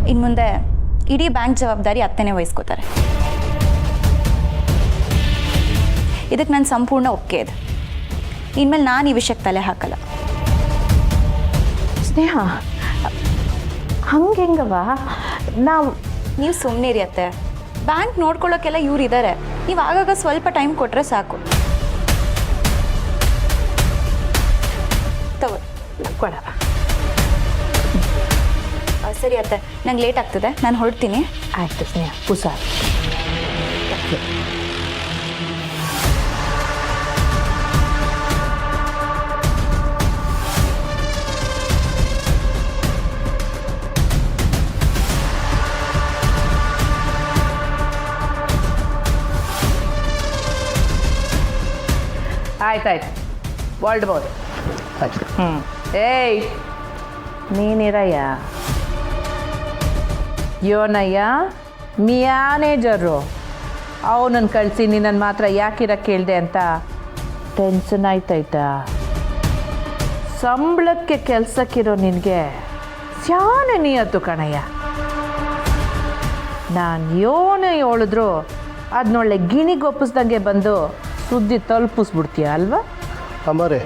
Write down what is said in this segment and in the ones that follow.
ಇನ್ನು ಮುಂದೆ ಇಡೀ ಬ್ಯಾಂಕ್ ಜವಾಬ್ದಾರಿ ಅತ್ತೆನೇ ವಹಿಸ್ಕೋತಾರೆ. ಇದಕ್ಕೆ ನನ್ನ ಸಂಪೂರ್ಣ ಒಪ್ಪಿಗೆ ಇದೆ. ಇನ್ಮೇಲೆ ನಾನು ಈ ವಿಷಯಕ್ಕೆ ತಲೆ ಹಾಕಲ್ಲ. ಸ್ನೇಹ, ಹಂಗೆಂಗವ? ನೀವು ಸುಮ್ಮನೆ ಇರಿ ಅತ್ತೆ. ಬ್ಯಾಂಕ್ ನೋಡ್ಕೊಳ್ಳೋಕ್ಕೆಲ್ಲ ಇವ್ರು ಇದ್ದಾರೆ. ನೀವು ಆಗಾಗ ಸ್ವಲ್ಪ ಟೈಮ್ ಕೊಟ್ಟರೆ ಸಾಕು. ಕೊಡವ. ಸರಿ ಅತ್ತೆ, ನಂಗೆ ಲೇಟ್ ಆಗ್ತದೆ, ನಾನು ಹೊರಡ್ತೀನಿ. ಆಯ್ತು ಸ್ನೇಹ, ಹುಷಾರು. ಆಯ್ತಾಯ್ತು, ಹೊರಡ್ಬೋದು. ಏಯ್, ನೀನಿರಯ್ಯ. ಯೋನಯ್ಯ ಮ್ಯಾನೇಜರು, ಅವನನ್ನು ಕಳಿಸಿ ನಿನ್ನನ್ನು ಮಾತ್ರ ಯಾಕಿರಕ್ಕೆ ಕೇಳಿದೆ ಅಂತ ಟೆನ್ಷನ್ ಆಯ್ತಾಯ್ತಾ? ಸಂಬಳಕ್ಕೆ ಕೆಲಸಕ್ಕಿರೋ ನಿನಗೆ ಸ್ಯಾನೆ ನೀಯತ್ತು ಕಣಯ್ಯ. ನಾನು ಯೋನ ಹೇಳಿದ್ರು ಅದನ್ನೊಳ್ಳೆ ಗಿಣಿಗೊಪ್ಪಿಸ್ದಂಗೆ ಬಂದು ಸುದ್ದಿ ತಲುಪಿಸ್ಬಿಡ್ತೀಯ ಅಲ್ವಾ? ಅಮ್ಮರೇ,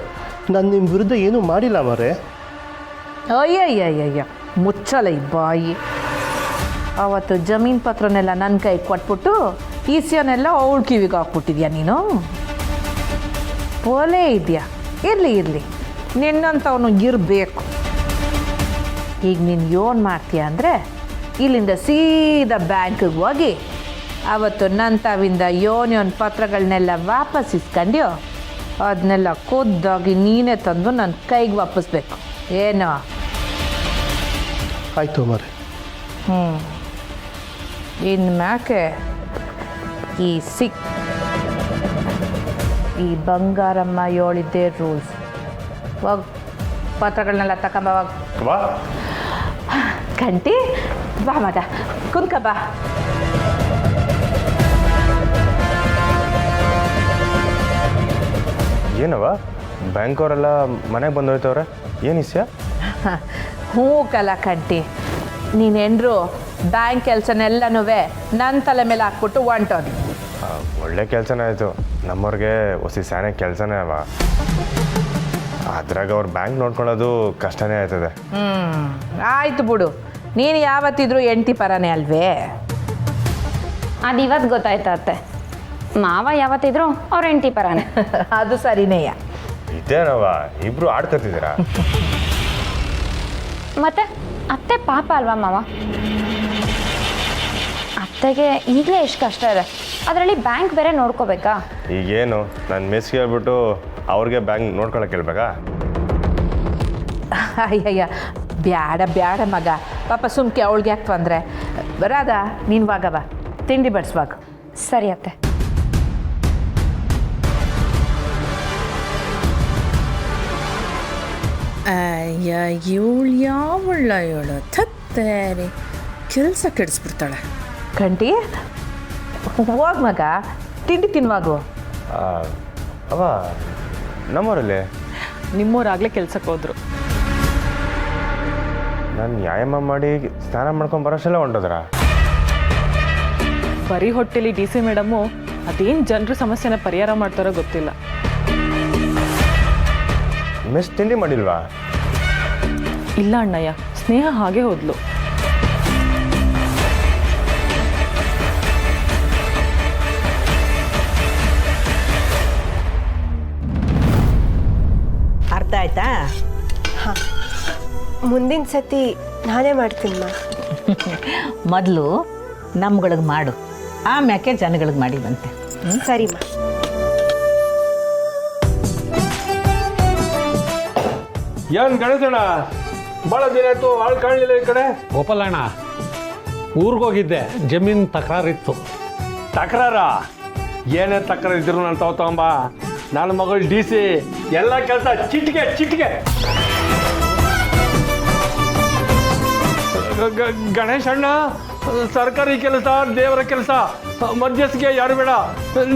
ನಾನು ನಿಮ್ಮ ವಿರುದ್ಧ ಏನೂ ಮಾಡಿಲ್ಲ ಅಮ್ಮರೇ. ಅಯ್ಯಯ್ಯಯ್ಯಯ್ಯ, ಮುಚ್ಚಲ ಈ ಬಾಯಿ. ಅವತ್ತು ಜಮೀನು ಪತ್ರನೆಲ್ಲ ನನ್ನ ಕೈ ಕೊಟ್ಬಿಟ್ಟು ಈಸಿಯನ್ನೆಲ್ಲ ಅವಳ ಕಿವಿಗೆ ಹಾಕ್ಬಿಟ್ಟಿದ್ಯಾ ನೀನು. ಪೋಲೆ ಇದೆಯಾ? ಇರಲಿ ಇರಲಿ, ನಿನ್ನಂಥವನು ಇರಬೇಕು. ಈಗ ನೀನು ಏನು ಮಾಡ್ತೀಯ ಅಂದರೆ, ಇಲ್ಲಿಂದ ಸೀದಾ ಬ್ಯಾಂಕಿಗೆ ಹೋಗಿ ಅವತ್ತು ನನ್ನ ತಾವಿಂದ ಯೋನ್ ಪತ್ರಗಳನ್ನೆಲ್ಲ ವಾಪಸ್ ಇಸ್ಕೊಂಡ್ಯೋ ಅದನ್ನೆಲ್ಲ ಖುದ್ದಾಗಿ ನೀನೇ ತಂದು ನನ್ನ ಕೈಗೆ ವಾಪಸ್ಬೇಕು. ಏನೋ? ಆಯಿತು ಅಮ್ಮರೇ. ಇನ್ನು ಮ್ಯಾಕೆ ಈ ಬಂಗಾರಮ್ಮ ಹೇಳಿದ್ದೇ ರೂಲ್ಸ್. ಹೋಗಿ ಪತ್ರಗಳನ್ನೆಲ್ಲ ತಗೊಂಬವಾಗ ಕಂಟಿ ಬಾ ಮಗ, ಕುಂತ್ಕ ಬಾ. ಏನವ ಬ್ಯಾಂಕ್ ಅವರೆಲ್ಲ ಮನೆಗೆ ಬಂದೋಯ್ತವ್ರೆ, ಏನು ವಿಷಯ? ಹ್ಞೂ ಕಲ ಕಂಟಿ, ನೀನೆಂಡ್ರು ಬ್ಯಾಂಕ್ ಕೆಲಸನೆಲ್ಲನೂ ನನ್ನ ತಲೆ ಮೇಲೆ ಹಾಕ್ಬಿಟ್ಟು ಹೊಂಟೋದು. ಒಳ್ಳೆ ಕೆಲಸನೇ ಆಯಿತು. ನಮ್ಮವ್ರಿಗೆ ಹೊಸ ಸ್ಯಾನೆ ಕೆಲಸನೇ ಅವ. ಅದ್ರಾಗ ಅವ್ರು ಬ್ಯಾಂಕ್ ನೋಡ್ಕೊಳ್ಳೋದು ಕಷ್ಟನೇ ಆಯ್ತದೆ. ಆಯ್ತು ಬಿಡು, ನೀನು ಯಾವತ್ತಿದ್ರು ಎಂಟಿ ಪರನೇ ಅಲ್ವೇ? ಅದು ಇವತ್ತು ಗೊತ್ತಾಯ್ತತ್ತೆ. ಮಾವ ಯಾವತ್ತಿದ್ರು ಅವ್ರ ಎಂಟಿ ಪರಾನೆ. ಅದು ಸರಿನೇಯ. ಇದೇನವ ಇಬ್ರು ಆಡ್ಕೊತಿದ್ದೀರಾ? ಮತ್ತೆ ಅತ್ತೆ ಪಾಪ ಅಲ್ವಾ ಮಾವ? ಅತ್ತೆಗೆ ಈಗಲೇ ಎಷ್ಟು ಕಷ್ಟ ಇದೆ, ಅದರಲ್ಲಿ ಬ್ಯಾಂಕ್ ಬೇರೆ ನೋಡ್ಕೋಬೇಕಾ? ಈಗೇನು ನಾನು ಮೆಸ್ಗೆ ಹೇಳ್ಬಿಟ್ಟು ಅವ್ರಿಗೆ ಬ್ಯಾಂಕ್ ನೋಡ್ಕೊಳಕ್ಕೆ ಹೇಳ್ಬೇಕಾ? ಅಯ್ಯಯ್ಯ, ಬ್ಯಾಡ ಬ್ಯಾಡ ಮಗ, ಪಾಪ ಸುಮ್ಕೆ ಅವಳಿಗೆ ಯಾಕೆ ತೊಂದರೆ. ಬರಾದ ನೀನು ವಾಗವ, ತಿಂಡಿ ಬಡಿಸುವಾಗ. ಸರಿ ಅತ್ತೆ. ಅಯ್ಯ, ಇವಳು ಯಾವಳ ಇವಳು ತತ್ತೇರಿ ಕೆಲಸ ಕೆಡಿಸ್ಬಿಡ್ತಾಳೆ. ಕಂಟಿ ಹೋಗ್ ಮಗ, ತಿಂಡಿ ತಿನ್ನುವಾಗು. ಅವ ನಮ್ಮವರಲ್ಲಿ ನಿಮ್ಮೂರಾಗಲೇ ಕೆಲ್ಸಕ್ಕೆ ಹೋದ್ರು. ನಾನು ವ್ಯಾಯಾಮ ಮಾಡಿ ಸ್ನಾನ ಮಾಡ್ಕೊಂಡು ಬರೋಷ್ಟೆಲ್ಲ ಹೊಂಟೋದ್ರ? ಬರೀ ಹೊಟ್ಟೆಲಿ ಡಿ ಸಿ ಮೇಡಮ್ಮು ಅದೇನು ಜನರ ಸಮಸ್ಯೆನ ಪರಿಹಾರ ಮಾಡ್ತಾರೋ ಗೊತ್ತಿಲ್ಲ. ಮೆಸ್ ತಿಂಡಿ ಮಾಡಿಲ್ವಾ? ಇಲ್ಲ ಅಣ್ಣಯ್ಯ, ಸ್ನೇಹ ಹಾಗೆ ಹೋದ್ಲು. ಅರ್ಥ ಆಯ್ತಾ? ಹಾಂ, ಮುಂದಿನ ಸತಿ ನಾನೇ ಮಾಡ್ತೀನಿ ಮಾ. ಮೊದಲು ನಮ್ಗಳಿಗೆ ಮಾಡು, ಆಮ್ಯಾಕೆ ಜನಗಳಿಗೆ ಮಾಡಿ ಬಂತೆ. ಸರಿ ಮಾ. ಏನು ಗಣೇಶಣ್ಣ, ಭಾಳ ದಿನ ಆಯಿತು, ಆಳು ಕಾಣಲಿಲ್ಲ ಈ ಕಡೆ. ಗೋಪಾಲಣ್ಣ, ಊರಿಗೋಗಿದ್ದೆ, ಜಮೀನು ತಕರಾರಿತ್ತು. ತಕರಾರ? ಏನೇ ತಕರಾರು ಇದ್ರು ನಾನು ತಗೊಂಬ. ನನ್ನ ಮಗಳು ಡಿ ಸಿ ಎಲ್ಲ ಕೆಲಸ ಚಿಟಿಕೆ. ಗಣೇಶಣ್ಣ, ಸರ್ಕಾರಿ ಕೆಲಸ, ದೇವರ ಕೆಲಸ, ಮಧ್ಯಸ್ಥಿಗೆ ಯಾರು ಬೇಡ,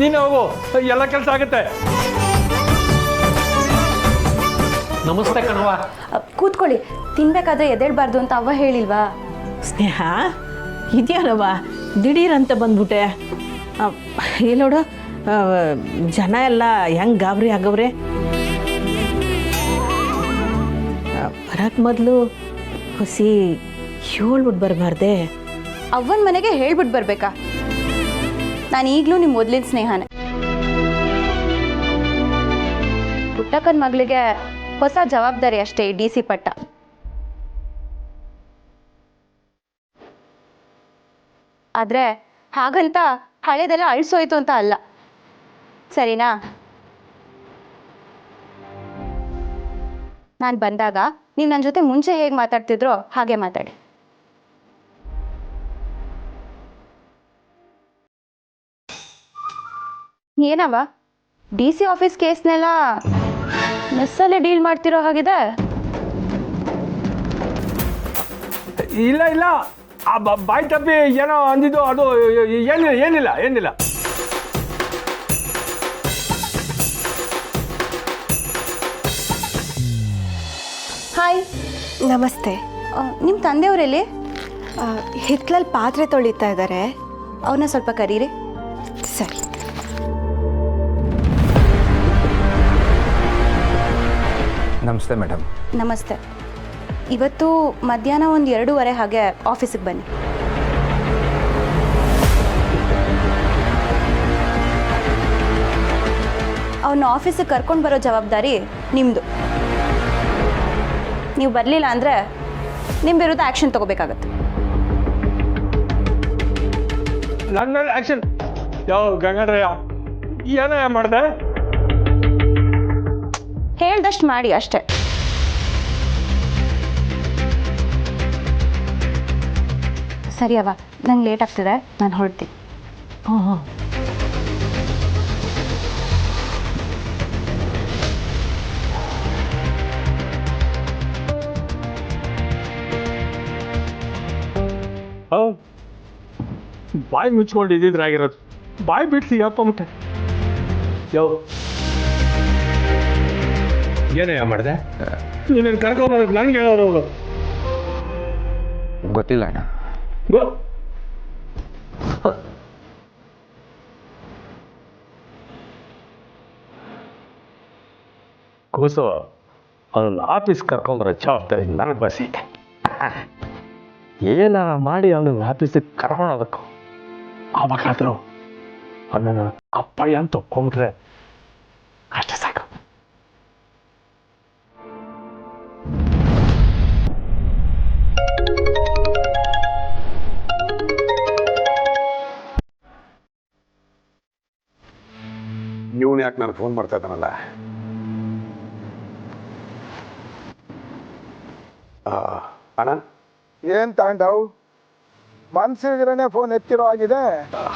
ನೀನೇ ಹೋಗು, ಎಲ್ಲ ಕೆಲಸ ಆಗುತ್ತೆ. ನಮಸ್ತೆ ಕಣವ. ಕೂತ್ಕೊಳ್ಳಿ. ತಿನ್ಬೇಕಾದ್ರೆ ಎದ್ದೇಳಬಾರ್ದು ಅಂತ ಅವ್ವ ಹೇಳಿಲ್ವಾ? ಸ್ನೇಹ ಇದೆಯಲ್ಲವ ದಿಢೀರಂತ ಬಂದ್ಬಿಟ್ಟೆ ನೋಡು ಜನ ಎಲ್ಲ ಹೆಂಗೆ ಗಾಬರಿ ಆಗವ್ರೆ. ಬರಕ್ಕೆ ಮೊದಲು ಹುಸಿ ಹೇಳ್ಬಿಟ್ಟು ಬರಬಾರ್ದೆ. ಅವ್ವನ ಮನೆಗೆ ಹೇಳ್ಬಿಟ್ಟು ಬರಬೇಕಾ? ನಾನು ಈಗಲೂ ನಿಮ್ಮ ಮೊದಲಿನ ಸ್ನೇಹನೇ. ಪುಟ್ಟಕ್ಕನ ಮಗಳಿಗೆ ಹೊಸ ಜವಾಬ್ದಾರಿ ಅಷ್ಟೇ ಈ DC ಪಟ್ಟ. ಆದರೆ ಹಾಗಂತ ಹಳೇದೆಲ್ಲ ಅಳಿಸೋಯ್ತು ಅಂತ ಅಲ್ಲ, ಸರಿನಾ? ನಾನು ಬಂದಾಗ ನೀವು ನನ್ನ ಜೊತೆ ಮುಂಚೆ ಹೇಗೆ ಮಾತಾಡ್ತಿದ್ರೋ ಹಾಗೆ ಮಾತಾಡಿ. ಏನವ DC ಆಫೀಸ್ ಕೇಸ್ನೆಲ್ಲ ಮೆಸ್ಸಲ್ಲೇ ಡೀಲ್ ಮಾಡ್ತಿರೋ ಹಾಗಿದೆ. ಇಲ್ಲ ಇಲ್ಲ, ಆ ಬಾಯಿ ತಪ್ಪಿ ಏನೋ ಅಂದಿದ್ದು, ಅದು ಏನಿಲ್ಲ. ಹಾಯ್, ನಮಸ್ತೆ. ನಿಮ್ಮ ತಂದೆಯವರೆಲ್ಲಿ? ಹಿತ್ಲಲ್ಲಿ ಪಾತ್ರೆ ತೊಳಿತಾ ಇದ್ದಾರೆ. ಅವ್ರನ್ನ ಸ್ವಲ್ಪ ಕರೀರಿ. ಸರಿ. ನಮಸ್ತೆ ಮೇಡಮ್. ನಮಸ್ತೆ. ಇವತ್ತು ಮಧ್ಯಾಹ್ನ 1-2:30 ಹಾಗೆ ಆಫೀಸಿಗೆ ಬನ್ನಿ. ಅವನ್ನ ಆಫೀಸಿಗೆ ಕರ್ಕೊಂಡು ಬರೋ ಜವಾಬ್ದಾರಿ ನಿಮ್ಮದು. ನೀವು ಬರಲಿಲ್ಲ ಅಂದರೆ ನಿಮ್ಮ ವಿರುದ್ಧ ಆ್ಯಕ್ಷನ್ ತಗೋಬೇಕಾಗತ್ತೆ. ನನ್ನ ಮೇಲೆ ಆ್ಯಕ್ಷನ್? ಯಾವ ಗಂಗಾಧರಯ್ಯ ಏನೋ ಮಾಡಿದೆ? ಹೇಳ್ದಷ್ಟು ಮಾಡಿ ಅಷ್ಟೇ. ಸರಿ ಅವ್ವ, ನಂಗೆ ಲೇಟ್ ಆಗ್ತಿದೆ, ನಾನು ಹೊರಡ್ತೀನಿ. ಬಾಯಿ ಮುಚ್ಕೊಂಡು ಇದ್ದಿದ್ರಾಗಿರೋದು. ಬಾಯಿ ಬಿಡ್ಸಿ ಯಪ್ಪ ಮುಟ್ಟೆ. ಏನಯ್ಯ ಮಾಡಿದೆ? ನೀನು ಕರ್ಕೊಂಬರೋದು ನನಗೆ ಹೇಳೋರು. ಗೊತ್ತಿಲ್ಲ ಅಣ್ಣ. ಕೂಸು ಅವನು ಆಫೀಸ್ ಕರ್ಕೊಂಬರೋ ಜವಾಬ್ದಾರಿ ನನಗೆ ಬಸಿ. ಏನ ಮಾಡಿ ಅವನು ಆಫೀಸಿಗೆ ಕರ್ಕೊಳೋದಕ್ಕೂ ಆವಾಗಾದ್ರು ಅವನನ್ನು ಅಪ್ಪಯ್ಯ ಅಂತ ಒಪ್ಕೊಂಡ್ರೆ ಅಷ್ಟೇ ಸಾಕು. ಇವನು ಯಾಕೆ ನಾನು ಫೋನ್ ಮಾಡ್ತಾ ಇದ್ದಾನಲ್ಲ? ಅಣ್ಣ, ಏನ್ ತಗೊಂಡವು? ಮನ್ಸಿಗಿರನೇ ಫೋನ್ ಎತ್ತಿರೋ ಆಗಿದೆ.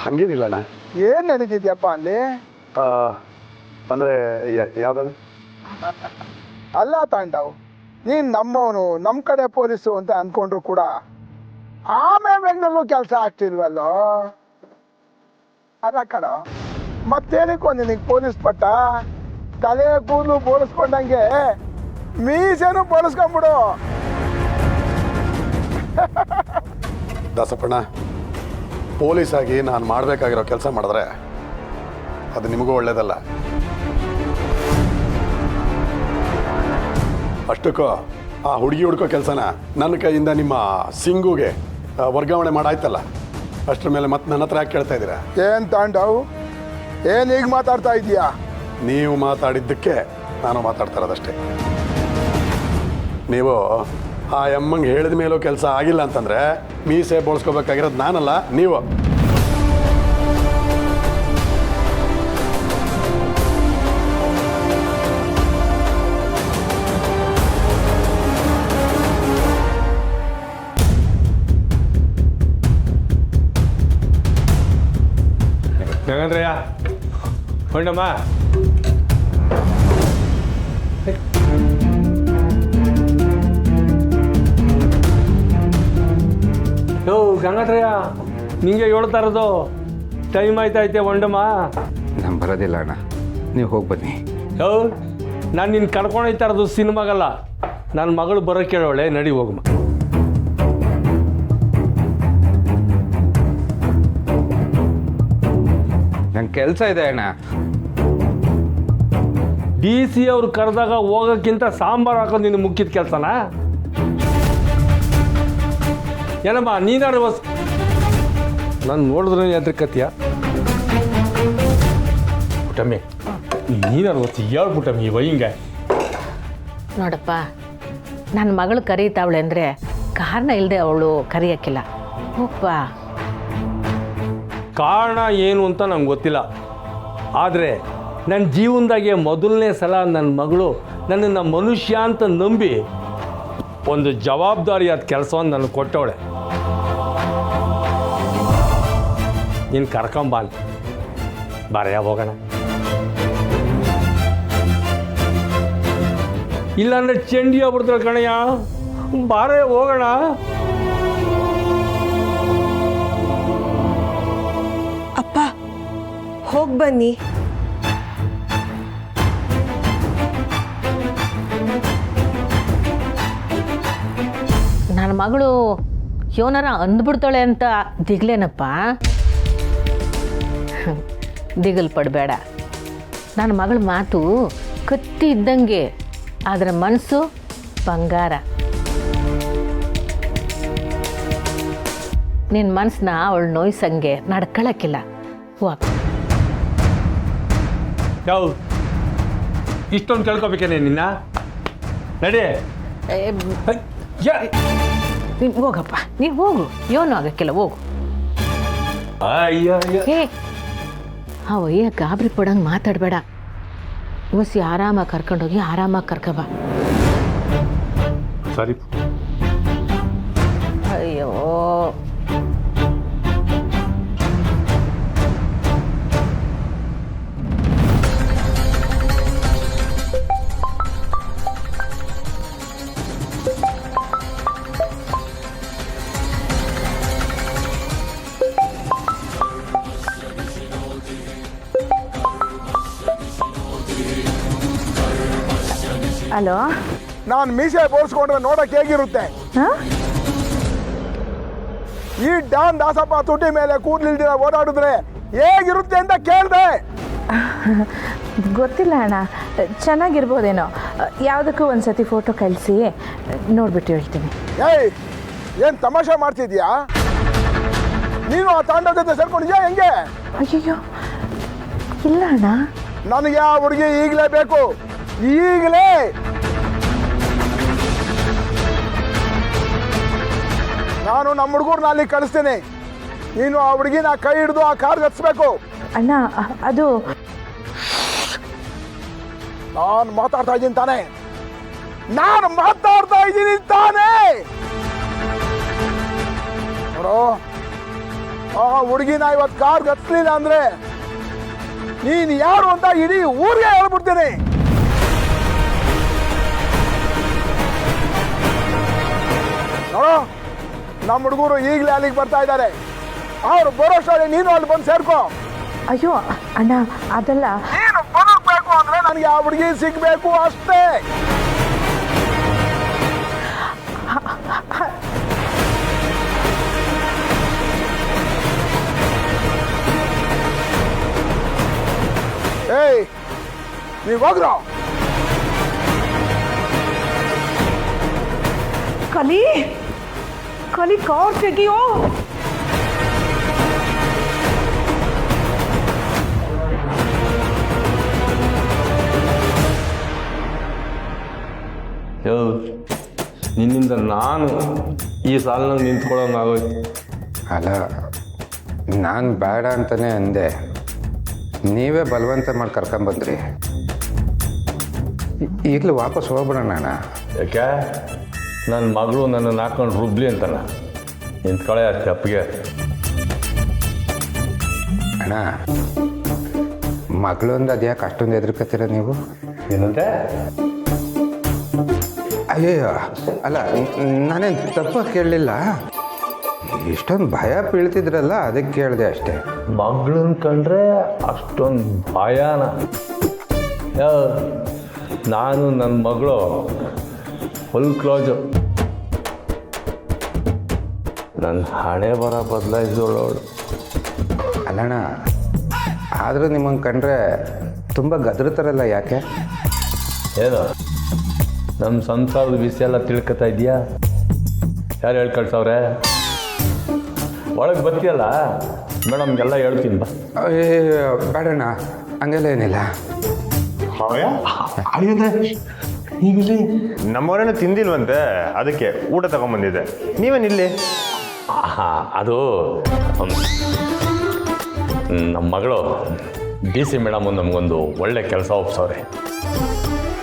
ಹಂಗೇನಿಲ್ಲ ಅಣ್ಣ. ಏನ್ ನಡೀತಿದ್ಯಪ್ಪ ಅಲ್ಲಿ? ಅಂದರೆ ಯಾವ್ದು? ಅಲ್ಲ ತಾಂಡವ್, ನೀನ್ ನಮ್ಮವನು, ನಮ್ಮ ಕಡೆ ಪೊಲೀಸು ಅಂತ ಅನ್ಕೊಂಡ್ರು ಕೂಡ ಆಮೇಲೆ ಬೆಂಗಳೂರು ಕೆಲಸ ಆಗ್ತಿಲ್ವಲ್ಲೋ? ಅದ ಕಣ, ಮತ್ತೇನಕ್ಕೋ ನಿನಗೆ ಪೊಲೀಸ್ ಪಟ್ಟ? ತಲೆ ಕೂದಲು ಬೋಳಿಸ್ಕೊಂಡಂಗೆ ಮೀಸೇನು ಬೋಳಿಸ್ಕೊಂಡ್ಬಿಡು. ದಾಸಪ್ಪಣ್ಣ, ಪೊಲೀಸಾಗಿ ನಾನು ಮಾಡಬೇಕಾಗಿರೋ ಕೆಲಸ ಮಾಡಿದ್ರೆ ಅದು ನಿಮಗೂ ಒಳ್ಳೇದಲ್ಲ. ಅಷ್ಟಕ್ಕೂ ಆ ಹುಡುಗಿ ಹುಡ್ಕೋ ಕೆಲಸನ ನನ್ನ ಕೈಯಿಂದ ನಿಮ್ಮ ಸಿಂಗುಗೆ ವರ್ಗಾವಣೆ ಮಾಡಾಯ್ತಲ್ಲ, ಅಷ್ಟರ ಮೇಲೆ ಮತ್ತೆ ನನ್ನ ಹತ್ರ ಯಾಕೆ ಕೇಳ್ತಾ ಇದ್ದೀರಾ? ಏನ್ ತಾಂಡವ್, ಏನ್ ಈಗ ಮಾತಾಡ್ತಾ ಇದೀಯಾ? ನೀವು ಮಾತಾಡಿದ್ದಕ್ಕೆ ನಾನು ಮಾತಾಡ್ತಾ ಇರೋದಷ್ಟೇ. ನೀವು ಆ ಅಮ್ಮಂಗೆ ಹೇಳಿದ ಮೇಲೂ ಕೆಲಸ ಆಗಿಲ್ಲ ಅಂತಂದರೆ ಮೀಸೆ ಬೋಳ್ಸ್ಕೋಬೇಕಾಗಿರೋದು ನಾನಲ್ಲ, ನೀವು. ಗಂಗಂದ್ರಯ್ಯ, ಹೊಂಡಮ್ಮ, ಯೋ ಗಂಗಾಧರಯ್ಯ, ನಿಂಗೆ ಹೇಳ್ತಾ ಇರೋದು. ಟೈಮ್ ಆಯ್ತೈತೆ ಹೊಂಡಮ್ಮ. ನಾನು ಬರೋದಿಲ್ಲ ಅಣ್ಣ, ನೀವು ಹೋಗಿ ಬನ್ನಿ. ಯೋ, ನಾನು ನಿನ್ನ ಕರ್ಕೊಂಡೋಯ್ತಾ ಇರೋದು ಸಿನಿಮಾಗಲ್ಲ. ನನ್ನ ಮಗಳು ಬರೋಕ್ಕೆ ಹೇಳೋಳೆ, ನಡಿ ಹೋಗಮ್ಮ. ಕೆಲಸ ಇದೆ ಅಣ್ಣ. ಡಿ ಸಿ ಅವ್ರು ಕರೆದಾಗ ಹೋಗೋಕ್ಕಿಂತ ಸಾಂಬಾರು ಹಾಕೋದು ನಿನ್ನ ಮುಖ್ಯದ ಕೆಲಸನ? ಏನಮ್ಮ ನೀನಾರು ನಾನು ನೋಡಿದ್ರೆ ಎದ್ರಕತ್ತೀಯ? ಪುಟ್ಟಮ್ಮಿ ನೀನಾರು ಹೇಳ್ಬಿಟ್ಟಮ್ಮಿ ಹಿಂಗೆ. ನೋಡಪ್ಪ, ನನ್ನ ಮಗಳು ಕರೀತಾವಳೆ ಅಂದರೆ ಕಾರಣ ಇಲ್ಲದೆ ಅವಳು ಕರೆಯೋಕ್ಕಿಲ್ಲ. ಹೋಗ್ಪ. ಕಾರಣ ಏನು ಅಂತ ನಂಗೆ ಗೊತ್ತಿಲ್ಲ, ಆದರೆ ನನ್ನ ಜೀವನದಾಗೆ ಮೊದಲನೇ ಸಲ ನನ್ನ ಮಗಳು ನನ್ನನ್ನು ಮನುಷ್ಯ ಅಂತ ನಂಬಿ ಒಂದು ಜವಾಬ್ದಾರಿಯಾದ ಕೆಲಸವನ್ನು ನನಗೆ ಕೊಟ್ಟವಳೆ. ನೀನು ಕರ್ಕೊಂಬಾಲ್ ಬರೆಯ ಹೋಗೋಣ, ಇಲ್ಲಾಂದ್ರೆ ಚಂಡಿ ಆಗ್ಬಿಡ್ತಾಳೆ ಕಣಯ್ಯ. ಬಾರೇ ಹೋಗೋಣ. ಅಪ್ಪ ಹೋಗಿ ಬನ್ನಿ. ನನ್ನ ಮಗಳು ಯೋನಾರ ಅಂದ್ಬಿಡ್ತಾಳೆ ಅಂತ ದಿಗ್ಲೇನಪ್ಪ? ದಿಗಲ್ ಪಡಬೇಡ. ನನ್ನ ಮಗಳ ಮಾತು ಕತ್ತಿ ಇದ್ದಂಗೆ, ಅದರ ಮನಸ್ಸು ಬಂಗಾರ. ನಿನ್ನ ಮನಸ್ಸನ್ನ ಅವಳು ನೋಯ್ಸಂಗೆ ನಡ್ಕೊಳಕ್ಕಿಲ್ಲ. ಹೋಗ. ಯಾವ ಇಷ್ಟೊಂದು ಕೇಳ್ಕೊಬೇಕೇನೆ ನಿನ್ನ? ನಡಿ. ನೀನು ಹೋಗಪ್ಪ, ನೀನು ಹೋಗು. ಏನೂ ಆಗಕ್ಕಿಲ್ಲ, ಹೋಗು. ಏ ಅವಯ್ಯ ಗಾಬರಿ ಪಡಂಗೆ ಮಾತಾಡಬೇಡ. ಇವಸಿ ಆರಾಮಾಗಿ ಕರ್ಕೊಂಡೋಗಿ ಆರಾಮಾಗಿ ಕರ್ಕೊಬಾ. ಸರಿ. ಅಯ್ಯೋ ಹಲೋ, ನಾನು ಮೀಸೆ ಬೋರ್ಸ್ಕೊಂಡ್ರೆ ನೋಡಕ್ಕೆ ಹೇಗಿರುತ್ತೆ? ಈ ಡಾನ್ ದಾಸಪ್ಪ ತುಟಿ ಮೇಲೆ ಕೂದಲಿಲ್ದಿರ ಓಡಾಡಿದ್ರೆ ಹೇಗಿರುತ್ತೆ ಅಂತ ಕೇಳಿದೆ. ಗೊತ್ತಿಲ್ಲ ಅಣ್ಣ, ಚೆನ್ನಾಗಿರ್ಬೋದೇನೋ. ಯಾವುದಕ್ಕೂ ಒಂದು ಸತಿ ಫೋಟೋ ಕಳಿಸಿ ನೋಡ್ಬಿಟ್ಟು ಹೇಳ್ತೀನಿ. ಏಯ್, ಏನು ತಮಾಷೆ ಮಾಡ್ತಿದ್ಯಾ ನೀನು? ಆ ತಾಂಡ ಜೊತೆ ಸೇರ್ಕೊಂಡಿದ್ಯಾ ಹೆಂಗೆ? ಅಯ್ಯಯ್ಯೋ ಇಲ್ಲ ಅಣ್ಣ. ನನಗೆ ಆ ಹುಡುಗಿ ಈಗಲೇ ಬೇಕು, ಈಗಲೇ. ನಾನು ನಮ್ಮ ಹುಡುಗರನ್ನ ಅಲ್ಲಿ ಕಳಿಸ್ತೀನಿ. ನೀನು ಆ ಹುಡುಗಿನ ಕೈ ಹಿಡಿದು ಆ ಕಾರ್ಗೆ ಹತ್ಸ್ಬೇಕು. ಅಣ್ಣ ಅದು ನಾನು ಮಾತಾಡ್ತಾ ಇದ್ದೀನಿ ತಾನೇ? ನಾನು ಮಾತಾಡ್ತಾ ಇದ್ದೀನಿ ತಾನೇ? ನೋಡು, ಆ ಹುಡುಗಿನ ಇವತ್ತು ಕಾರ್ಗೆ ಹತ್ಲಿಲ್ಲ ಅಂದ್ರೆ ನೀನು ಯಾರು ಅಂತ ಇಡೀ ಊರಿಗೆ ಹೇಳ್ಬಿಡ್ತೀನಿ. ನೋಡು, ನಮ್ಮ ಹುಡುಗರು ಈಗಲೇ ಅಲ್ಲಿಗೆ ಬರ್ತಾ ಇದ್ದಾರೆ. ಅವ್ರು ಬರೋಷ್ಟರಲ್ಲಿ ನೀನು ಅಲ್ಲಿ ಬಂದು ಸೇರ್ಕೋ. ಅಯ್ಯೋ ಅಣ್ಣ, ಅದೆಲ್ಲ ನೀನು ಬರಬೇಕು ಅಂದ್ರೆ ನನಗೆ ಆ ಹುಡುಗಿ ಸಿಗ್ಬೇಕು ಅಷ್ಟೇ. ಏಯ್, ನೀವು ಹೋಗ್ರ. ಕಲಿ ಕಲಿ ಕಾರ್ ತೆಗಿಯೋ. ನಿನ್ನಿಂದ ನಾನು ಈ ಸಾಲಿನಲ್ಲಿ ನಿಂತ್ಕೊಳ್ಳೋಂಗಾಗೋಯ್ತು. ಅಲ್ಲ, ನಾನು ಬೇಡ ಅಂತಲೇ ಅಂದೆ, ನೀವೇ ಬಲವಂತ ಮಾಡಿ ಕರ್ಕೊಂಬಂದ್ರಿ. ಈಗಲೂ ವಾಪಸ್ ಹೋಗ್ಬಿಡೋಣ ಅಣ್ಣ. ಯಾಕೆ? ನನ್ನ ಮಗಳು ನನ್ನನ್ನು ಹಾಕೊಂಡು ರುಬ್ಲಿ ಅಂತಾನ? ನಿಂತ್ಕೊಳ್ಳೆ ಅಷ್ಟು ಅಪ್ಪಿಗೆ. ಅಣ್ಣ, ಮಗಳು ಅಂದ ಅದ್ಯಾಕೆ ಅಷ್ಟೊಂದು ಹೆದರ್ಕತ್ತೀರ ನೀವು? ಏನಂತೆ? ಅಯ್ಯಯ್ಯೋ, ಅಲ್ಲ, ನಾನೇನು ತಪ್ಪಾಗಿ ಕೇಳಲಿಲ್ಲ. ಇಷ್ಟೊಂದು ಭಯ ಬೀಳ್ತಿದ್ರಲ್ಲ, ಅದಕ್ಕೆ ಕೇಳಿದೆ ಅಷ್ಟೇ. ಮಗಳನ್ನ ಕಂಡ್ರೆ ಅಷ್ಟೊಂದು ಭಯನ? ನಾನು ನನ್ನ ಮಗಳು ಫುಲ್ ಕ್ಲೋಸು. ನನ್ನ ಹಣೆ ಬರ ಬದಲಾಯಿಸೋಳು. ಅಲ್ಲಣ್ಣ, ಆದರೂ ನಿಮ್ಮಂಗೆ ಕಂಡ್ರೆ ತುಂಬ ಗದರ್ತಾರಲ್ಲ, ಯಾಕೆ? ಏನು ನಮ್ಮ ಸಂಸಾರದ ವಿಷಯ ಎಲ್ಲ ತಿಳ್ಕೊತಾ ಇದೆಯಾ? ಯಾರು ಹೇಳಿ ಕಳ್ಸವ್ರೆ? ಒಳಗೆ ಬರ್ತೀಯಲ್ಲ ಮೇಡಮ್ಗೆಲ್ಲ ಹೇಳ್ತೀನಿ ಬಾ. ಬೇಡಣ್ಣ, ಹಂಗೆಲ್ಲ ಏನಿಲ್ಲ. ನೀವಿಲ್ಲಿ ನಮ್ಮವರೇನು ತಿಂದಿಲ್ವಂತೆ, ಅದಕ್ಕೆ ಊಟ ತಗೊಂಬಂದಿದ್ದೆ. ನೀವೇನಿಲ್ಲಿ? ಅದು ನಮ್ಮ ಮಗಳು ಡಿ ಸಿ ಮೇಡಮ್ ನಮಗೊಂದು ಒಳ್ಳೆ ಕೆಲಸ ಒಪ್ಸವ್ರೆ.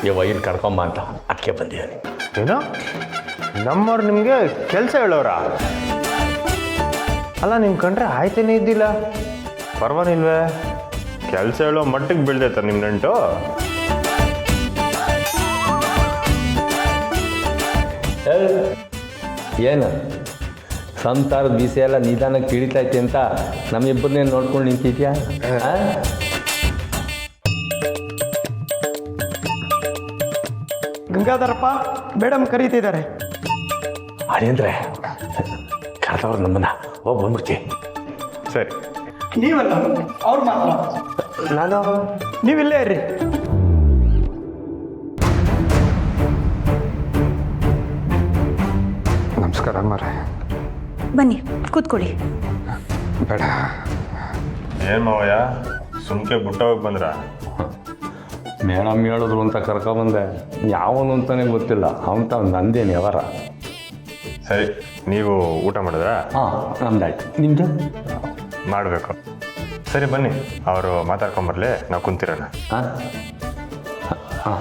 ಇವ ಇಲ್ಲಿ ಕರ್ಕೊಂಬ ಅಂತ ಅದಕ್ಕೆ ಬಂದಿದ್ದೀನಿ. ಏನೋ ನಮ್ಮವ್ರು ನಿಮಗೆ ಕೆಲಸ ಹೇಳೋರ? ಅಲ್ಲ ನಿಮ್ಮ ಕಂಡ್ರೆ ಆಯ್ತೇನೇ ಇದ್ದಿಲ್ಲ. ಪರವಾಗಿಲ್ವೇ? ಕೆಲಸ ಹೇಳೋ ಮಟ್ಟಿಗೆ ಬೀಳ್ದೈತ ನಿಮ್ಮ ನಂಟು? ಏನು ಸಂಸಾರದ ವಿಷಯ ಎಲ್ಲ ನಿಧಾನಕ್ಕೆ ತಿಳಿತೈತೆ ಅಂತ ನಮ್ಮಿಬ್ಬರನ್ನೇ ನೋಡ್ಕೊಂಡು ನಿಂತಿದ್ಯಾ? ಗಂಗಾಧರಪ್ಪ ಮೇಡಮ್ ಕರೀತಿದ್ದಾರೆ. ಅದೇಂದ್ರೆ ಕರೆದವ್ರು ನಮ್ಮನ್ನ ಹೋಗಿ ಬಂದ್ಬಿಡ್ತೀವಿ. ಸರಿ, ನೀವಲ್ಲ ಅವ್ರು ಮಾತ್ರ. ನಾನು ನೀವಿಲ್ಲೇ ಇರ್ರಿ. ನಮಸ್ಕಾರ ಅಮ್ಮರೇ. ಬನ್ನಿ ಕೂತ್ಕೊಳ್ಳಿ. ಬೇಡ. ಏನು ಮಾವಯ್ಯ ಸುಮ್ಕೆ ಬಿಟ್ಟೋಗಿ ಬಂದ್ರ? ಮೇಡಮ್ ಹೇಳಿದ್ರು ಅಂತ ಕರ್ಕೊಂಬಂದೆ. ಯಾವನು ಅಂತಾನೆ ಗೊತ್ತಿಲ್ಲ. ಅವನು ನಂದೇನು ಯಾವಾರ. ಸರಿ, ನೀವು ಊಟ ಮಾಡಿದ್ರಾ? ಹಾಂ, ನಮ್ದಾಯ್ತು. ನಿಮ್ಮದು ಮಾಡಬೇಕು. ಸರಿ ಬನ್ನಿ, ಅವರು ಮಾತಾಡ್ಕೊಂಬರ್ಲಿ, ನಾವು ಕುಂತಿರೋಣ. ಹಾಂ ಹಾಂ.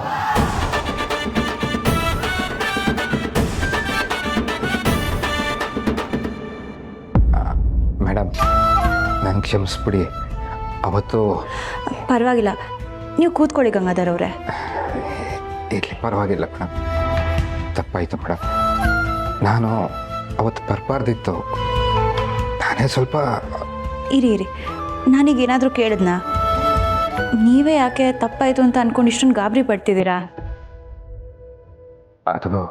ಮೇಡಮ್, ನಂಗೆ ಕ್ಷಮಿಸ್ಬಿಡಿ. ಅವತ್ತು ಪರವಾಗಿಲ್ಲ, ನೀವು ಕೂತ್ಕೊಳ್ಳಿ ಗಂಗಾಧರ್ ಅವರೇ. ಇರಲಿ, ಪರವಾಗಿಲ್ಲ ಮೇಡಮ್. ತಪ್ಪಾಯಿತು ಮೇಡಮ್. ನಾನು ಅವತ್ತು ಬರಬಾರ್ದಿತ್ತು. ನಾನೇ ಸ್ವಲ್ಪ ಇರಿ ನಾನೀಗೇನಾದರೂ ಕೇಳಿದ್ನಾ? ನೀವೇ ಯಾಕೆ ತಪ್ಪಾಯಿತು ಅಂತ ಅಂದ್ಕೊಂಡು ಇಷ್ಟೊಂದು ಗಾಬರಿ ಪಡ್ತಿದ್ದೀರಾ? ಅದು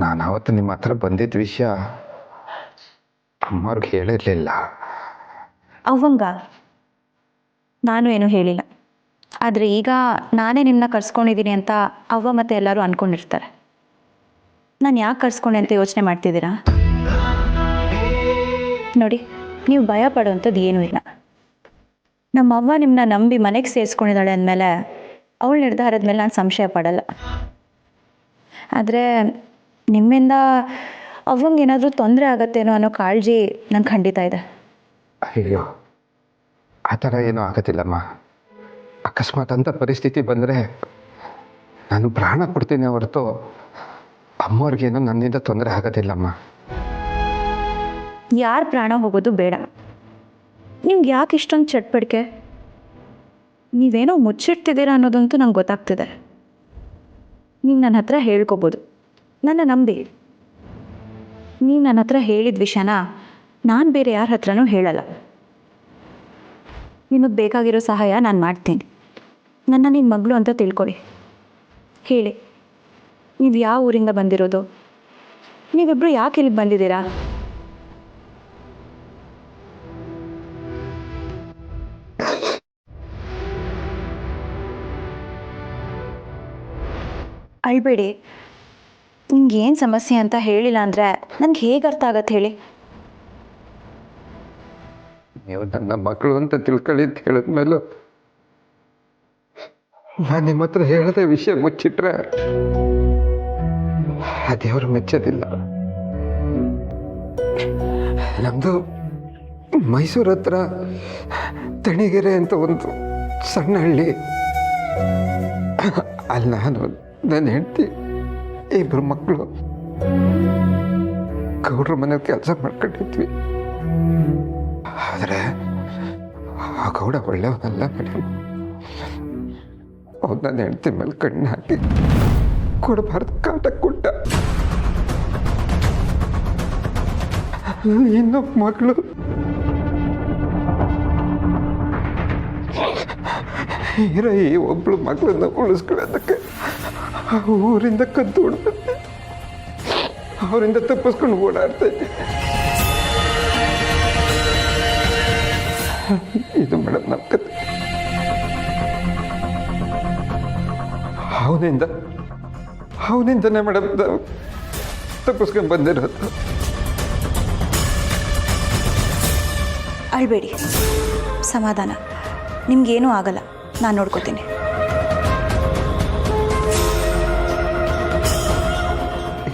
ನಾನು ಅವತ್ತು ನಿಮ್ಮ ಹತ್ರ ಬಂದಿದ್ದ ವಿಷಯ ಅಮ್ಮವ್ರಿಗೆ ಹೇಳಿರಲಿಲ್ಲ. ಅವಂಗ ನಾನು ಏನೂ ಹೇಳಿಲ್ಲ. ಆದರೆ ಈಗ ನಾನೇ ನಿಮ್ಮನ್ನ ಕರ್ಸ್ಕೊಂಡಿದ್ದೀನಿ ಅಂತ ಅವ್ವ ಮತ್ತು ಎಲ್ಲರೂ ಅಂದ್ಕೊಂಡಿರ್ತಾರೆ. ನಾನು ಯಾಕೆ ಕರ್ಸ್ಕೊಂಡೆ ಅಂತ ಯೋಚನೆ ಮಾಡ್ತಿದ್ದೀರಾ? ನೋಡಿ, ನೀವು ಭಯ ಪಡೋವಂಥದ್ದು ಏನೂ ಇಲ್ಲ. ನಮ್ಮವ್ವ ನಿಮ್ಮನ್ನ ನಂಬಿ ಮನೆಗೆ ಸೇರಿಸ್ಕೊಂಡಿದ್ದಾಳೆ ಅಂದಮೇಲೆ ಅವಳ ನಿರ್ಧಾರದ ಮೇಲೆ ನಾನು ಸಂಶಯ ಪಡಲ್ಲ. ಆದರೆ ನಿಮ್ಮಿಂದ ಅವಂಗೆ ಏನಾದರೂ ತೊಂದರೆ ಆಗತ್ತೇನೋ ಅನ್ನೋ ಕಾಳಜಿ ನಂಗೆ ಖಂಡಿತ ಇದೆ. ಅಯ್ಯೋ, ಆ ಥರ ಏನೂ ಆಗೋದಿಲ್ಲಮ್ಮ. ಅಕಸ್ಮಾತ್ ಅಂತ ಪರಿಸ್ಥಿತಿ ಬಂದರೆ ನಾನು ಪ್ರಾಣ ಕೊಡ್ತೀನಿ ಹೊರತು ಅಮ್ಮವ್ರಿಗೇನೋ ನನ್ನಿಂದ ತೊಂದರೆ ಆಗೋದಿಲ್ಲಮ್ಮ. ಯಾರ ಪ್ರಾಣ ಹೋಗೋದು ಬೇಡ. ನಿಮ್ಗೆ ಯಾಕೆ ಇಷ್ಟೊಂದು ಚಟ್ಪಡಿಕೆ? ನೀವೇನೋ ಮುಚ್ಚಿಡ್ತಿದ್ದೀರಾ ಅನ್ನೋದಂತೂ ನಂಗೆ ಗೊತ್ತಾಗ್ತಿದೆ. ನೀವು ನನ್ನ ಹತ್ರ ಹೇಳ್ಕೊಬೋದು, ನನ್ನ ನಂಬಿ. ನೀವು ನನ್ನ ಹತ್ರ ಹೇಳಿದ ವಿಷಯನ ನಾನು ಬೇರೆ ಯಾರ ಹತ್ರನೂ ಹೇಳಲ್ಲ. ನಿಮಗೆ ಬೇಕಾಗಿರೋ ಸಹಾಯ ನಾನು ಮಾಡ್ತೀನಿ. ನನ್ನ ನಿನ್ನ ಮಗಳು ಅಂತ ತಿಳ್ಕೊಳ್ಳಿ. ಹೇಳಿ, ನೀವು ಯಾವ ಊರಿಂದ ಬಂದಿರೋದು? ನೀವಿಬ್ಬರು ಯಾಕೆ ಇಲ್ಲಿಗೆ ಬಂದಿದ್ದೀರಾ? ಅಳ್ಬೇಡಿ. ನಿಮ್ಗೆ ಏನು ಸಮಸ್ಯೆ ಅಂತ ಹೇಳಿಲ್ಲ ಅಂದರೆ ನನಗೆ ಹೇಗೆ ಅರ್ಥ ಆಗತ್ತೆ ಹೇಳಿ? ನೀವು ನನ್ನ ಮಕ್ಕಳು ಅಂತ ತಿಳ್ಕೊಳ್ಳಿ ಅಂತ ಹೇಳಿದ್ಮೇಲೂ ನಾನು ನಿಮ್ಮ ಹತ್ರ ಹೇಳದೆ ವಿಷಯ ಮುಚ್ಚಿಟ್ರೆ ಆ ದೇವರು ಮೆಚ್ಚೋದಿಲ್ಲ. ನಮ್ಮದು ಮೈಸೂರು ಹತ್ರ ತಣಿಗೆರೆ ಅಂತ ಒಂದು ಸಣ್ಣ ಹಳ್ಳಿ. ಅಲ್ಲಿ ನಾನು, ನನ್ನ ಹೆಂಡತಿ, ಇಬ್ಬರು ಮಕ್ಕಳು ಗೌಡ್ರ ಮನೇಲಿ ಕೆಲಸ ಮಾಡ್ಕೊಂಡಿದ್ವಿ. ಆದರೆ ಆ ಗೌಡ ಒಳ್ಳೆಯವನಲ್ಲ ಮೇಡಮ್. ಅವ್ನು ನನ್ನ ಹೆಂಡತಿ ಮೇಲೆ ಕಣ್ಣು ಹಾಕಿ ಕೊಡಬಾರ್ದು ಕಾಟ ಕೊಟ್ಟ. ಇನ್ನೊಬ್ಬ ಮಕ್ಕಳು ಹೀರೋ ಈ ಒಬ್ಳು ಮಕ್ಕಳನ್ನ ಉಳಿಸ್ಕೊಳ್ಳೋದಕ್ಕೆ ಆ ಊರಿಂದ ಕದ್ದು ಹೊಡ್ಬಂದೆ. ಅವರಿಂದ ತಪ್ಪಿಸ್ಕೊಂಡು ಓಡಾಡ್ತಾ ಇದ್ದೆ. ಇದು ಮೇಡಮ್ ನಮ್ಮ ಕತೆ. ಅವನಿಂದನೇ ಮೇಡಮ್ ತಪ್ಪಿಸ್ಕೊಂಡು ಬಂದಿರೋದು. ಅಳ್ಬೇಡಿ, ಸಮಾಧಾನ, ನಿಮ್ಗೇನೂ ಆಗಲ್ಲ, ನಾನು ನೋಡ್ಕೋತೀನಿ.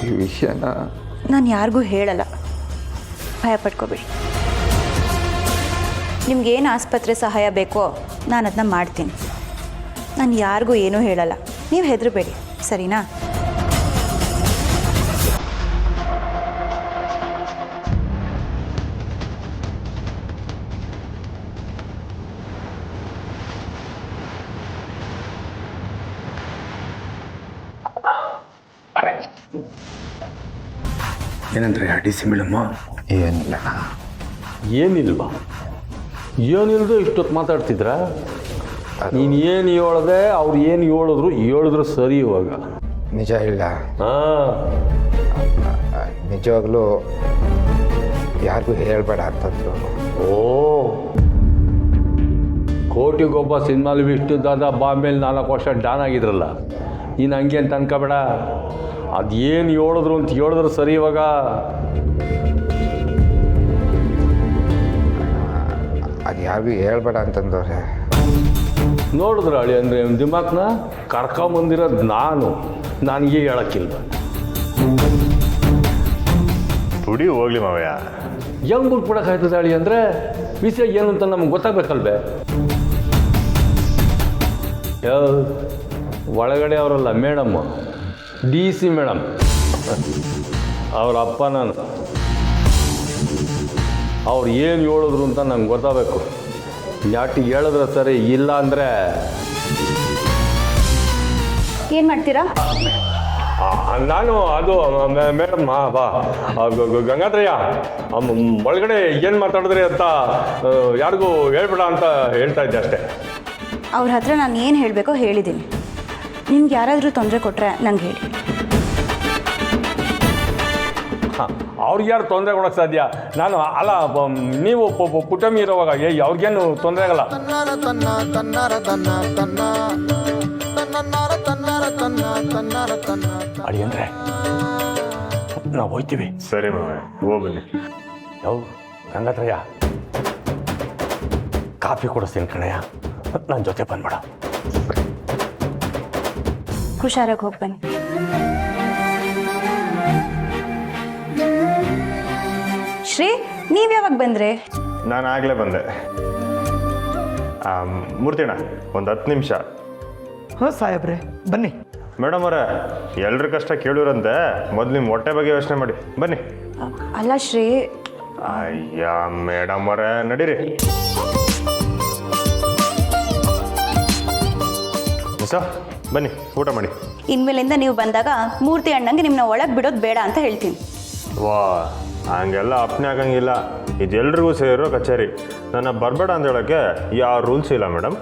ಈ ವಿಷಯನ ನಾನು ಯಾರಿಗೂ ಹೇಳಲ್ಲ, ಭಯ ಪಡ್ಕೋಬೇಡಿ. ನಿಮ್ಗೇನು ಆಸ್ಪತ್ರೆ ಸಹಾಯ ಬೇಕೋ ನಾನು ಅದನ್ನ ಮಾಡ್ತೀನಿ. ನಾನು ಯಾರಿಗೂ ಏನೂ ಹೇಳಲ್ಲ, ನೀವು ಹೆದರಬೇಡಿ, ಸರಿನಾ? ಏನಂದ್ರೆ ಡಿ ಸಿ ಮೇಡಮ್ಮ? ಏನಿಲ್ಲ. ಏನಿಲ್ವಾ? ಏನಿಲ್ಲದೆ ಇಷ್ಟೊತ್ತು ಮಾತಾಡ್ತಿದ್ರ? ನೀನು ಏನು ಹೇಳ್ದೆ, ಅವ್ರು ಏನು ಹೇಳಿದ್ರು ಸರಿ. ಇವಾಗ ನಿಜ ಇಲ್ಲ. ಹಾಂ, ನಿಜವಾಗ್ಲೂ ಯಾರಿಗೂ ಹೇಳಬೇಡ ಅಂತಂದ್ರು. ಓ, ಕೋಟಿಗೊಬ್ಬ ಸಿನಿಮಾಲಿ ವಿಷ್ಣು ದಾದ ಬಾಂಬೆಲಿ 4 ವರ್ಷ ಡಾನ್ ಆಗಿದ್ರಲ್ಲ, ನೀನು ಹಂಗೆ ಅಂತ ಅನ್ಕೋಬೇಡ. ಅದೇನು ಹೇಳಿದ್ರು ಸರಿ. ಇವಾಗ ಅದು ಯಾರಿಗೂ ಹೇಳ್ಬೇಡ ಅಂತಂದವ್ರೆ. ನೋಡಿದ್ರ ಅಳಿ ಅಂದರೆ ದಿಮಾಕ್ನ ಕರ್ಕೊಂಬಂದಿರೋದು ನನಗೆ ಹೇಳೋಕ್ಕಿಲ್ವ? ಬಿಡಿ ಹೋಗ್ಲಿ ಮಾವಯ್ಯ. ಹೆಂಗೆ ಬಿಟ್ಬಿಡೋಕ್ಕಾಯ್ತದೆ ಅಳಿ ಅಂದರೆ? ವಿಷಯ ಏನು ಅಂತ ನಮ್ಗೆ ಗೊತ್ತಾಗಬೇಕಲ್ವೇ? ಒಳಗಡೆ ಅವರಲ್ಲ ಮೇಡಮ್, DC ಮೇಡಮ್, ಅವ್ರ ಅಪ್ಪ ನಾನು. ಅವ್ರು ಏನು ಹೇಳಿದ್ರು ಅಂತ ನಂಗೆ ಗೊತ್ತಾಗಬೇಕು. ಯಾಟಿಗೆ ಹೇಳಿದ್ರೆ ಸರಿ, ಇಲ್ಲ ಅಂದರೆ ಏನು ಮಾಡ್ತೀರಾ? ನಾನು ಅದು ಮೇಡಮ್ ಬಾ ಗಂಗಾಧರಯ್ಯ ಒಳಗಡೆ ಏನು ಮಾತಾಡಿದ್ರಿ ಅಂತ ಯಾರಿಗೂ ಹೇಳ್ಬೇಡ ಅಂತ ಹೇಳ್ತಾ ಇದ್ದೆ ಅಷ್ಟೇ. ಅವ್ರ ಹತ್ರ ನಾನು ಏನು ಹೇಳಬೇಕೋ ಹೇಳಿದ್ದೀನಿ. ನಿಮ್ಗೆ ಯಾರಾದರೂ ತೊಂದರೆ ಕೊಟ್ಟರೆ ನಂಗೆ ಹೇಳಿ. ಹಾಂ, ಅವ್ರಿಗೆ ಯಾರು ತೊಂದರೆ ಕೊಡೋಕ್ಕೆ ಸಾಧ್ಯ? ನಾನು ಅಲ್ಲ, ನೀವು ಪುಟಮಿ ಇರೋವಾಗ ಅವ್ರಿಗೇನು ತೊಂದರೆ ಆಗಲ್ಲ. ಅಡಿ ಅಂದರೆ ನಾವು ಹೋಯ್ತೀವಿ. ಸರಿ ಮಾವಯ್ಯ, ಹೋಗ್ಬನ್ನಿ. ಯಾವ ಗಂಗಾಧರಯ್ಯ, ಕಾಫಿ ಕೊಡಿಸ್ತೀನಿ ಕಣಯ್ಯ, ನನ್ನ ಜೊತೆ ಬಂದ್ಬೇಡ. ಹುಷಾರಾಗಿ ಹೋಗಿ ಬನ್ನಿ. ಶ್ರೀ, ನೀವು ಯಾವಾಗ ಬಂದ್ರೆ? ನಾನು ಆಗಲೇ ಬಂದೆ. ಮೂರ್ತಿಣ್ಣ, ಒಂದು 10 ನಿಮಿಷ. ಹಾಂ ಸಾಹೇಬ್ರೆ, ಬನ್ನಿ. ಮೇಡಮ್ ಅವರೇ, ಎಲ್ರ ಕಷ್ಟ ಕೇಳಿರಂತೆ, ಮೊದಲು ನಿಮ್ಮ ಹೊಟ್ಟೆ ಬಗ್ಗೆ ಯೋಚನೆ ಮಾಡಿ. ಬನ್ನಿ. ಅಲ್ಲ ಶ್ರೀ. ಅಯ್ಯ ಮೇಡಮ್ ಅವರೇ, ನಡೀರಿ. ಸರ್ ಬನ್ನಿ, ಊಟ ಮಾಡಿ. ಇನ್ಮೇಲಿಂದ ನೀವು ಬಂದಾಗ ಮೂರ್ತಿ ಅಣ್ಣಂಗೆ ನಿಮ್ಮನ್ನ ಒಳಗೆ ಬಿಡೋದು ಬೇಡ ಅಂತ ಹೇಳ್ತೀನಿ. ವಾ, ಹಂಗೆಲ್ಲ ಅಪ್ನೆ ಆಗಂಗಿಲ್ಲ. ಇದೆಲ್ರಿಗೂ ಸೇರೋ ಕಚೇರಿ. ನನ್ನ ಬರಬೇಡ ಅಂತ ಹೇಳೋಕ್ಕೆ ಯಾವ ರೂಲ್ಸ್ ಇಲ್ಲ ಮೇಡಮ್.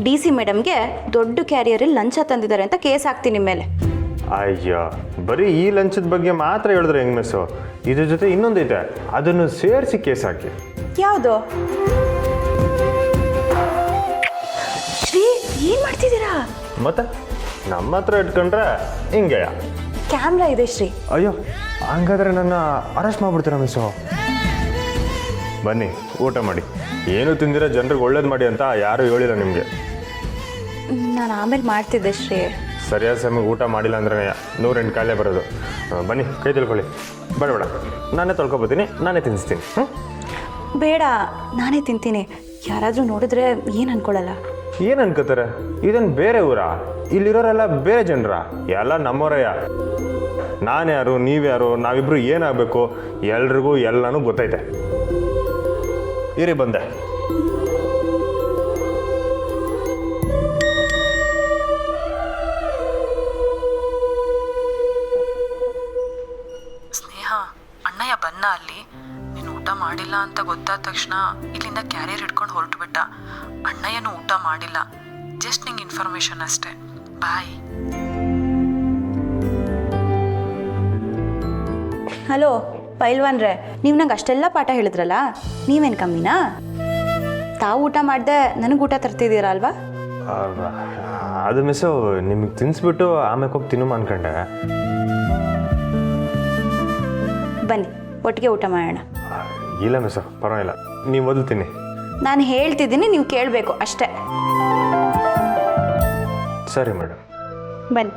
DC ಮೇಡಮ್ಗೆ ದೊಡ್ಡ ಕ್ಯಾರಿಯರಲ್ಲಿ ಲಂಚ ತಂದಿದ್ದಾರೆ ಅಂತ ಕೇಸ್ ಹಾಕ್ತೀನಿ ನಿಮ್ಮ ಮೇಲೆ. ಅಯ್ಯೋ, ಬರೀ ಈ ಲಂಚದ ಬಗ್ಗೆ ಮಾತ್ರ ಹೇಳಿದ್ರೆ ಹೆಂಗೆ ಮಿಸ್ಸು? ಇದ್ರ ಜೊತೆ ಇನ್ನೊಂದೈತೆ, ಅದನ್ನು ಸೇರಿಸಿ ಕೇಸ್ ಹಾಕಿ. ಯಾವುದು? ಶ್ರೀ, ಏನು ಮಾಡ್ತಿದ್ದೀರಾ? ಮತ್ತೆ ನಮ್ಮ ಹತ್ರ ಇಟ್ಕೊಂಡ್ರೆ ಹಿಂಗೆಯ ಕ್ಯಾಮ್ರಾ ಇದೆ ಶ್ರೀ. ಅಯ್ಯೋ, ಹಂಗಾದ್ರೆ ನನ್ನ ಅರೆಸ್ಟ್ ಮಾಡ್ಬಿಡ್ತೀರಾ ಮಿಸ್ಸು? ಬನ್ನಿ, ಊಟ ಮಾಡಿ. ಏನು ತಿಂದಿರೋ ಜನರಿಗೆ ಒಳ್ಳೇದು ಮಾಡಿ ಅಂತ ಯಾರೂ ಹೇಳಿಲ್ಲ ನಿಮಗೆ. ನಾನು ಆಮೇಲೆ ಮಾಡ್ತಿದ್ದೆ ಶ್ರೀ. ಸರಿಯಾದ ಸಮಯಕ್ಕೆ ಊಟ ಮಾಡಿಲ್ಲ ಅಂದ್ರೆ 108 ಕಾಯಿಲೆ ಬರೋದು. ಬನ್ನಿ, ಕೈ ತಿಳ್ಕೊಳ್ಳಿ. ಬೇಡ, ನಾನೇ ತೊಳ್ಕೊಬೋತೀನಿ, ನಾನೇ ತಿನ್ನಿಸ್ತೀನಿ. ಬೇಡ, ನಾನೇ ತಿಂತೀನಿ. ಯಾರಾದರೂ ನೋಡಿದ್ರೆ ಏನು ಅನ್ಕೊಳ್ಳಲ್ಲ. ಏನು ಅನ್ಕೋತಾರೆ? ಇದನ್ನು ಬೇರೆ ಊರಾ? ಇಲ್ಲಿರೋರೆಲ್ಲ ಬೇರೆ ಜನರ? ಎಲ್ಲ ನಮ್ಮವರಯ್ಯ. ನಾನ್ಯಾರು, ನೀವ್ಯಾರು, ನಾವಿಬ್ರು ಏನಾಗಬೇಕು ಎಲ್ರಿಗೂ ಎಲ್ಲನೂ ಗೊತ್ತೈತೆ. ಇರಿ, ಬಂದೆ. ಸ್ನೇಹ, ಅಣ್ಣಯ್ಯ ಬನ್ನ ಅಲ್ಲಿ. ನೀನು ಊಟ ಮಾಡಿಲ್ಲ ಅಂತ ಗೊತ್ತಾದ ತಕ್ಷಣ ಇಲ್ಲಿಂದ ಕ್ಯಾರಿಯರ್ ಹಿಡ್ಕೊಂಡು ಹೊರಟುಬಿಟ್ಟ. ಅಣ್ಣಯ್ಯನೂ ಊಟ ಮಾಡಿಲ್ಲ. ಜಸ್ಟ್ ನಿಂಗೆ ಇನ್ಫಾರ್ಮೇಶನ್ ಅಷ್ಟೇ. ಬಾಯ್. ಹಲೋ ಪೈಲ್ವಾನ್ರೆ, ನೀವು ನಂಗೆ ಅಷ್ಟೆಲ್ಲ ಪಾಠ ಹೇಳಿದ್ರಲ್ಲ, ನೀವೇನು ಕಮ್ಮಿನಾ? ತಾವು ಊಟ ಮಾಡದೆ ನನಗೆ ಊಟ ತರ್ತಿದ್ದೀರಾ ಅಲ್ವಾ? ಅದು ಮಿಸ್ಸು ನಿಮಗೆ ತಿನ್ನಿಸ್ಬಿಟ್ಟು ಆಮೇಲೆ ಹೋಗಿ ತಿನ್ನು ಅನ್ಕೊಂಡೆ. ಬನ್ನಿ ಒಟ್ಟಿಗೆ ಊಟ ಮಾಡೋಣ. ಇಲ್ಲ ಮಿಸ್ಸು, ಪರವಾಗಿಲ್ಲ, ನೀವು ಮೊದಲು ತಿನ್ನಿ. ನಾನು ಹೇಳ್ತಿದ್ದೀನಿ, ನೀವು ಕೇಳಬೇಕು ಅಷ್ಟೇ. ಸರಿ ಮೇಡಮ್, ಬನ್ನಿ.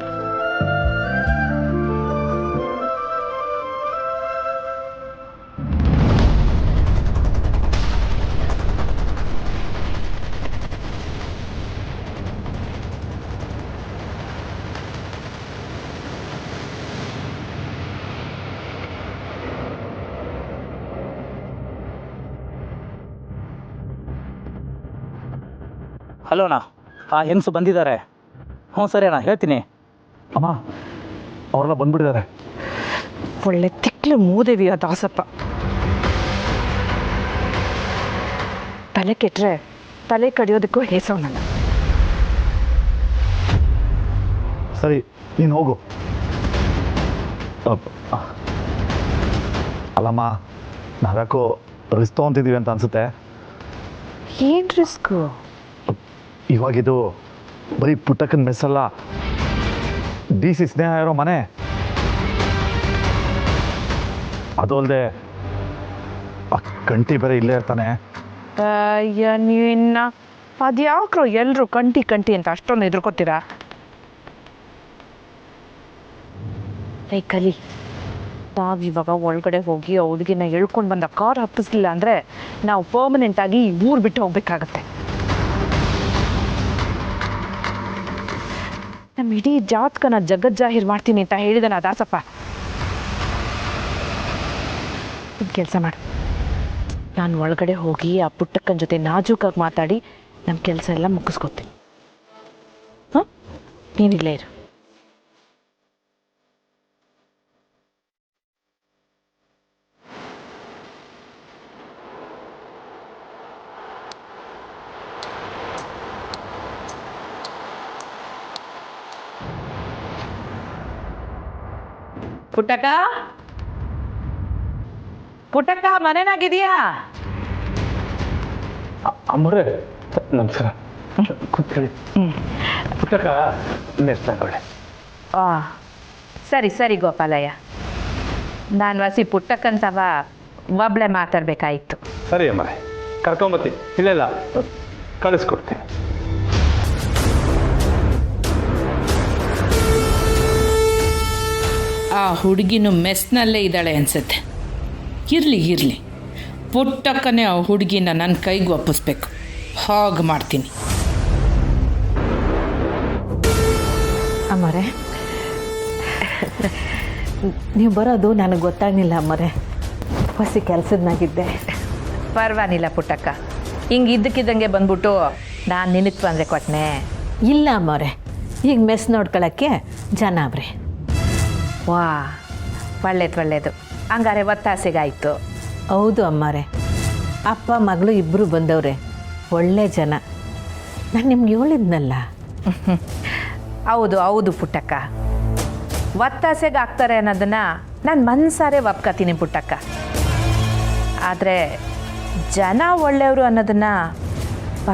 ಹಲೋ ಅಣ್ಣ, ಆ ಹೆಂಗಸು ಬಂದಿದ್ದಾರೆ. ಹ್ಞೂ ಸರಿ ಅಣ್ಣ, ಹೇಳ್ತೀನಿ. ಅಮ್ಮ, ಅವರೆಲ್ಲ ಬಂದ್ಬಿಟ್ಟಿದ್ದಾರೆ. ಒಳ್ಳೆ ತಿಕ್ಲು ಮೂದೇವಿಯ ದಾಸಪ್ಪ. ತಲೆ ಕೆಟ್ಟರೆ ತಲೆ ಕಡಿಯೋದಕ್ಕೂ ಹೇಸವ್ ನನ್ನ. ಸರಿ, ನೀನು ಹೋಗು. ಅಲ್ಲಮ್ಮ, ನಾವ್ಯಾಕೋ ರಿಸ್ಕ್ ತೊಗೊತಿದ್ದೀವಿ ಅಂತ ಅನಿಸುತ್ತೆ. ಏನು ರಿಸ್ಕು? ಇವಾಗಿದು ಬರೀ ಪುಟ್ಟಕ್ಕನ ಮೆಸ್ಸಲ್ಲ, DC ಸ್ನೇಹ ಇರೋ ಮನೆ. ಅದು ಅಲ್ಲದೆ ಆ ಕಂಟಿ ಬೇರೆ ಇಲ್ಲೇ ಇರ್ತಾನೆ. ಅಯ್ಯ ನೀನ್ನ ಅದ್ಯಾಕ್ರೋ ಎಲ್ಲರೂ ಕಂಟಿ ಕಂಟಿ ಅಂತ ಅಷ್ಟೊಂದು ಹೆದರ್ಕೋತೀರಾ? ಏ ಕಲಿ, ನಾವಿವಾಗ ಒಳಗಡೆ ಹೋಗಿ ಆ ಹುಡುಗಿನ ಎಳ್ಕೊಂಡು ಬಂದ ಕಾರ್ ಹತ್ತಿಸ್ಲಿಲ್ಲ ಅಂದರೆ ನಾವು ಪರ್ಮನೆಂಟಾಗಿ ಊರು ಬಿಟ್ಟು ಹೋಗ್ಬೇಕಾಗತ್ತೆ. ನಮ್ಮ ಇಡೀ ಜಾತಕನ ಜಗಜ್ಜಾಹೀರ್ ಮಾಡ್ತೀನಿ ಅಂತ ಹೇಳಿದನ ದಾಸಪ್ಪ. ಇದು ಕೆಲಸ ಮಾಡು, ನಾನು ಒಳಗಡೆ ಹೋಗಿ ಆ ಪುಟ್ಟಕ್ಕನ ಜೊತೆ ನಾಜೂಕಾಗಿ ಮಾತಾಡಿ ನಮ್ಮ ಕೆಲಸ ಎಲ್ಲ ಮುಗಿಸ್ಕೊತೀನಿ. ಹಾಂ, ನೀನಿಲ್ಲೇ ಇರು. ಪುಟ್ಟಕ್ಕ, ಪುಟ್ಟಕ್ಕ ಮನೆನಾಗಿದೆಯಾ? ಅಮ್ಮರೇ ನಮಸ್ಕಾರ, ಕೂತ್ಕೊಳ್ಳಿ. ಪುಟ್ಟಕ್ಕ ನೆಸ್ತಾಕೊಳ್ಳಿ. ಸರಿ ಸರಿ ಗೋಪಾಲಯ್ಯ, ನಾನು ವಸಿ ಪುಟ್ಟಕ್ಕನ ಸವ ಒಬ್ಳೆ ಮಾತಾಡಬೇಕಾಯಿತು. ಸರಿ ಅಮ್ಮ, ಕರ್ಕೊಂಬತ್ತಿ. ಇಲ್ಲ ಕಳಿಸ್ಕೊಡ್ತೀನಿ. ಆ ಹುಡುಗಿನೂ ಮೆಸ್ನಲ್ಲೇ ಇದ್ದಾಳೆ ಅನಿಸುತ್ತೆ. ಇರಲಿ, ಪುಟ್ಟಕ್ಕನೇ ಆ ಹುಡುಗಿನ ನನ್ನ ಕೈಗೆ ಒಪ್ಪಿಸ್ಬೇಕು. ಹಾಗೆ ಮಾಡ್ತೀನಿ. ಅಮ್ಮರೇ, ನೀವು ಬರೋದು ನನಗೆ ಗೊತ್ತಾಗಲಿಲ್ಲ ಅಮ್ಮರೇ. ಹೊಸ ಕೆಲಸದನಾಗಿದ್ದೆ. ಪರವಾಗಿಲ್ಲ ಪುಟ್ಟಕ್ಕ, ಹಿಂಗೆ ಇದ್ದಕ್ಕಿದ್ದಂಗೆ ಬಂದ್ಬಿಟ್ಟು ನಾನು ನಿನಗೆ ತೊಂದರೆ ಕೊಟ್ಟನೆ. ಇಲ್ಲ ಅಮ್ಮರೇ, ಈಗ ಮೆಸ್ ನೋಡ್ಕೊಳ್ಳೋಕ್ಕೆ ಜನ ಅವ್ರೆ. ವಾ, ಒಳ್ಳೇದು. ಹಂಗಾರೆ ಒತ್ತಾಸೆಗಾಯಿತು. ಹೌದು ಅಮ್ಮರೇ, ಅಪ್ಪ ಮಗಳು ಇಬ್ಬರು ಬಂದವ್ರೆ, ಒಳ್ಳೆ ಜನ. ನಾನು ನಿಮ್ಗೆ ಹೇಳಿದ್ನಲ್ಲ. ಹೌದು ಪುಟ್ಟಕ್ಕ, ಒತ್ತಾಸೆಗೆ ಆಗ್ತಾರೆ ಅನ್ನೋದನ್ನು ನಾನು ಮನಸಾರೆ ಒಪ್ಕೋತೀನಿ ಪುಟ್ಟಕ್ಕ. ಆದರೆ ಜನ ಒಳ್ಳೆಯವರು ಅನ್ನೋದನ್ನು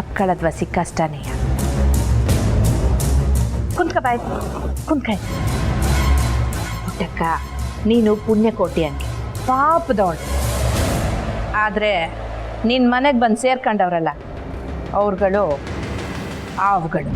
ಒಪ್ಕೊಳ್ಳೋದು ವಸಿ ಕಷ್ಟನೇ. ಕುಂತ್ಕಾಯ್ ಪುಟ್ಟಕ್ಕ, ನೀನು ಪುಣ್ಯಕೋಟಿ ಹಂಗೆ ಪಾಪದವಳು. ಆದರೆ ನಿನ್ನ ಮನೆಗೆ ಬಂದು ಸೇರ್ಕೊಂಡವ್ರಲ್ಲ, ಅವ್ರುಗಳು ಆವುಗಳು.